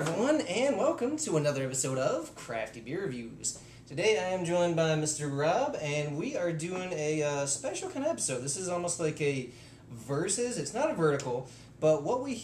everyone, and welcome to another episode of Crafty Beer Reviews. Today I am joined by Mr. Rob, and we are doing a special kind of episode. This is almost like a versus. It's not a vertical, but what we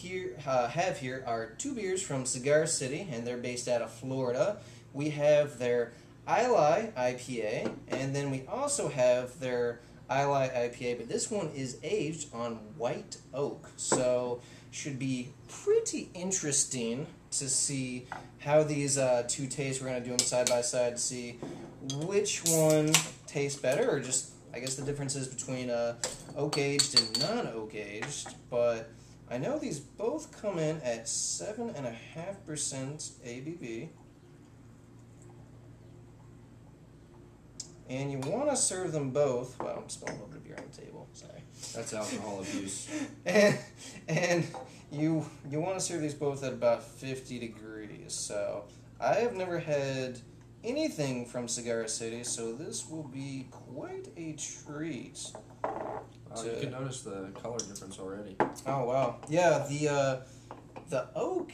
have here are two beers from Cigar City, and they're based out of Florida. We have their Islay IPA, and then we also have their Islay IPA, but this one is aged on white oak, so should be pretty interesting to see how these two taste. We're going to do them side by side to see which one tastes better, or just, I guess, the differences between oak aged and non-oak aged. But I know these both come in at 7.5% ABV. And you want to serve them both. Well, I'm spilling a little bit of beer on the table. Sorry. That's alcohol abuse. and you want to serve these both at about 50 degrees. So I have never had anything from Cigar City, so this will be quite a treat. You can notice the color difference already. Oh wow! Yeah, the oak.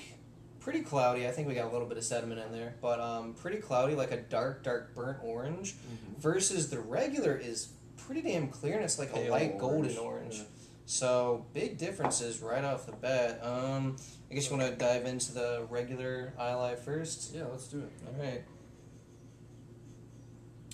Pretty cloudy. I think we got a little bit of sediment in there, but pretty cloudy, like a dark burnt orange, versus the regular is pretty damn clear, and it's like a light golden orange. Yeah. So big differences right off the bat. I guess you want to dive into the regular Islay first. Yeah, let's do it. All right.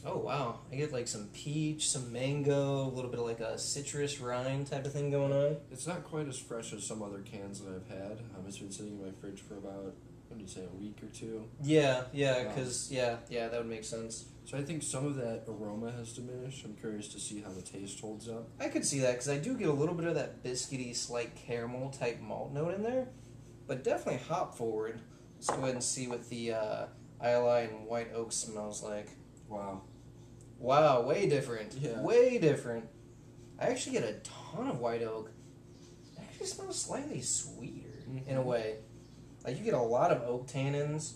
Oh wow! I get like some peach, some mango, a little bit of like a citrus rind type of thing going on. It's not quite as fresh as some other cans that I've had. It's been sitting in my fridge for about, what do you say, a week or two? Yeah, because that would make sense. So I think some of that aroma has diminished. I'm curious to see how the taste holds up. I could see that, because I do get a little bit of that biscuity, slight caramel type malt note in there, but definitely hop forward. Let's go ahead and see what the Islay and white oak smells like. Wow, way different. Yeah. Way different. I actually get a ton of white oak. It actually smells slightly sweeter, in a way. Like, you get a lot of oak tannins.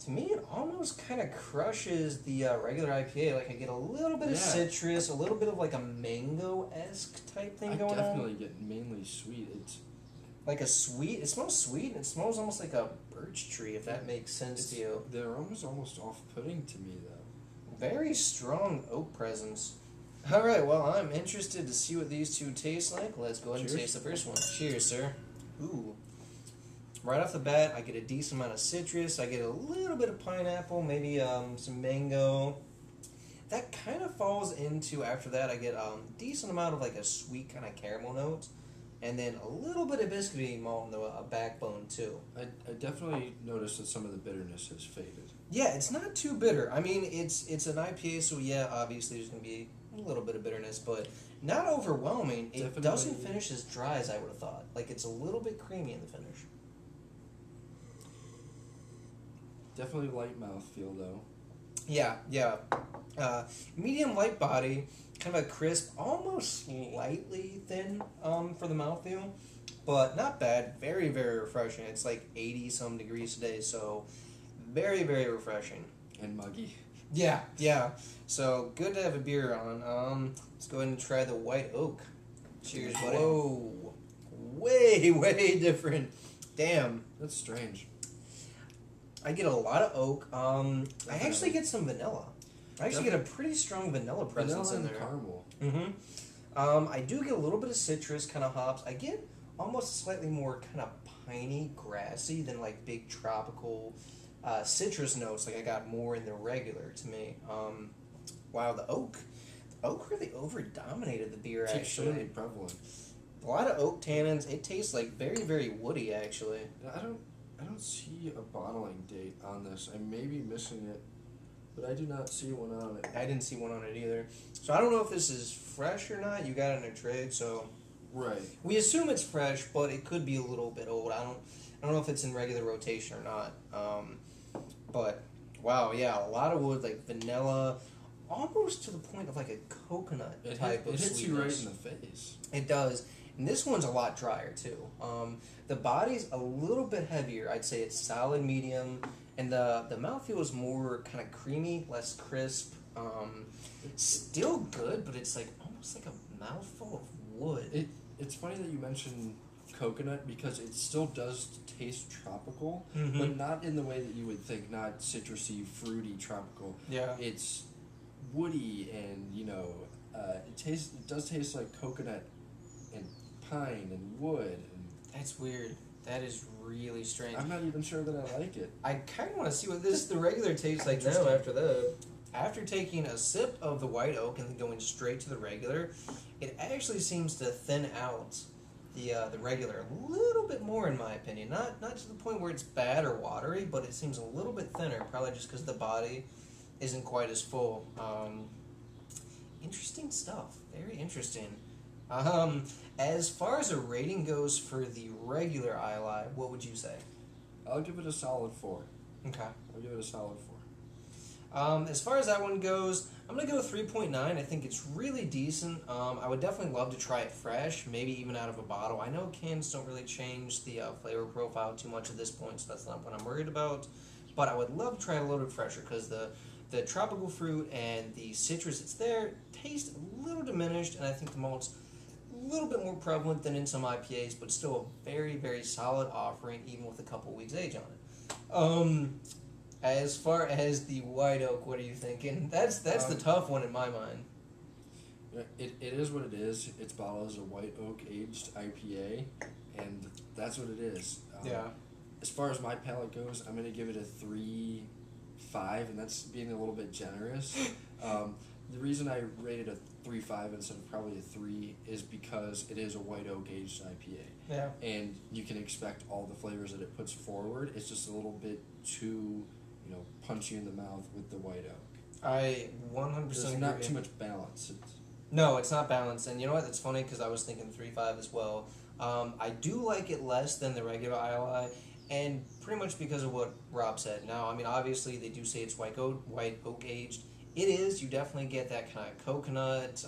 To me, it almost kind of crushes the regular IPA. Like, I get a little bit of citrus, a little bit of, like, a mango-esque type thing going on. I definitely get mainly sweet. It's like a sweet, it smells sweet, and it smells almost like a birch tree, if that makes sense to you. The aroma's almost off-putting to me, though. Very strong oak presence. Alright, well, I'm interested to see what these two taste like. Let's go ahead and taste the first one. Cheers, sir. Ooh. Right off the bat, I get a decent amount of citrus. I get a little bit of pineapple, maybe some mango. That kind of falls into, after that, I get a decent amount of like a sweet kind of caramel note. And then a little bit of biscuity malt in the backbone, too. I definitely noticed that some of the bitterness has faded. Yeah, it's not too bitter. I mean, it's an IPA, so yeah, obviously there's going to be a little bit of bitterness, but not overwhelming. It doesn't finish as dry as I would have thought. Like, it's a little bit creamy in the finish. Definitely light mouthfeel, though. Yeah. Medium light body, kind of a crisp, almost slightly thin for the mouthfeel, but not bad. Very, very refreshing. It's like 80-some degrees today, so very, very refreshing. And muggy. Yeah. So, good to have a beer on. Let's go ahead and try the white oak. Cheers, buddy. Whoa. Way different. Damn. That's strange. I get a lot of oak. I actually get some vanilla. I actually get a pretty strong vanilla presence in there. Caramel. I do get a little bit of citrus, kind of hops. I get almost slightly more kind of piney, grassy than like big tropical citrus notes. Like I got more in the regular to me. Wow, the oak really over-dominated the beer, actually. It's extremely prevalent. A lot of oak tannins. It tastes like very, very woody, actually. I don't see a bottling date on this. I may be missing it, but I do not see one on it. I didn't see one on it either. So I don't know if this is fresh or not. You got it in a trade, so right. We assume it's fresh, but it could be a little bit old. I don't know if it's in regular rotation or not. But wow, yeah, a lot of wood, like vanilla, almost to the point of like a coconut type of sweetness. It hits you right in the face. It does. And this one's a lot drier, too. The body's a little bit heavier. I'd say it's solid medium. And the mouthfeel is more kind of creamy, less crisp. Still good, but it's like almost like a mouthful of wood. It's funny that you mentioned coconut because it still does taste tropical, Mhm. but not in the way that you would think. Not citrusy, fruity, tropical. Yeah. It's woody and it does taste like coconut and pine and wood. And That's weird. That is really strange. I'm not even sure that I like it. I kind of want to see what the regular tastes like now Interesting. after that. After taking a sip of the white oak and then going straight to the regular, it actually seems to thin out the regular a little bit more, in my opinion. Not to the point where it's bad or watery, but it seems a little bit thinner, probably just because the body isn't quite as full. Interesting stuff. Very interesting. As far as a rating goes for the regular Islay, what would you say? I'll give it a solid 4. Okay. I'll give it a solid 4. As far as that one goes, I'm going to go 3.9. I think it's really decent. I would definitely love to try it fresh, maybe even out of a bottle. I know cans don't really change the flavor profile too much at this point, so that's not what I'm worried about. But I would love to try it a little bit fresher because the tropical fruit and the citrus that's there taste a little diminished, and I think the malt's a little bit more prevalent than in some IPAs, but still a very, very solid offering, even with a couple weeks age on it. As far as the white oak, what are you thinking? That's the tough one in my mind. It is what it is. It's bottled as a white oak aged IPA, and that's what it is. Yeah. As far as my palate goes, I'm going to give it a 3.5, and that's being a little bit generous. The reason I rated a 3.5 instead of probably a 3 is because it is a white oak aged IPA. Yeah. And you can expect all the flavors that it puts forward. It's just a little bit too, punchy in the mouth with the white oak. I 100% There's agree. not too much balance. No, it's not balanced. And you know what? It's funny because I was thinking 3.5 as well. I do like it less than the regular Islay, and pretty much because of what Rob said. Now, I mean, obviously they do say it's white oak aged. It is. You definitely get that kind of coconut,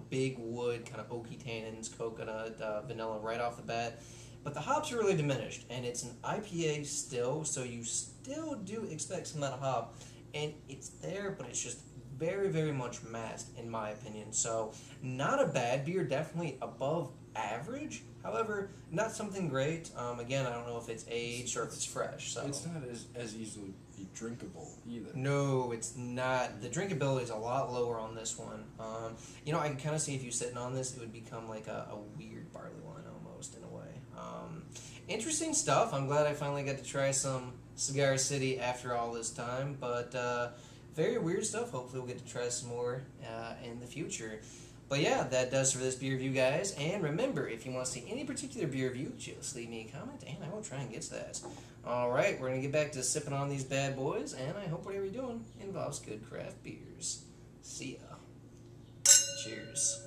big wood, kind of oaky tannins, coconut, vanilla right off the bat. But the hops are really diminished, and it's an IPA still, so you still do expect some of that hop. And it's there, but it's just very, very much masked, in my opinion. So, not a bad beer, definitely above average. However, not something great. Again, I don't know if it's aged or if it's fresh. So It's not as easily drinkable either. no, it's not. The drinkability is a lot lower on this one. I can kind of see if you're sitting on this, it would become like a weird barley wine almost in a way. Interesting stuff. I'm glad I finally got to try some Cigar City after all this time, but very weird stuff. Hopefully we'll get to try some more in the future. But yeah, that does for this beer review, guys. And remember, if you want to see any particular beer review, just leave me a comment, and I will try and get to that. Alright, we're going to get back to sipping on these bad boys, and I hope whatever you're doing involves good craft beers. See ya. Cheers.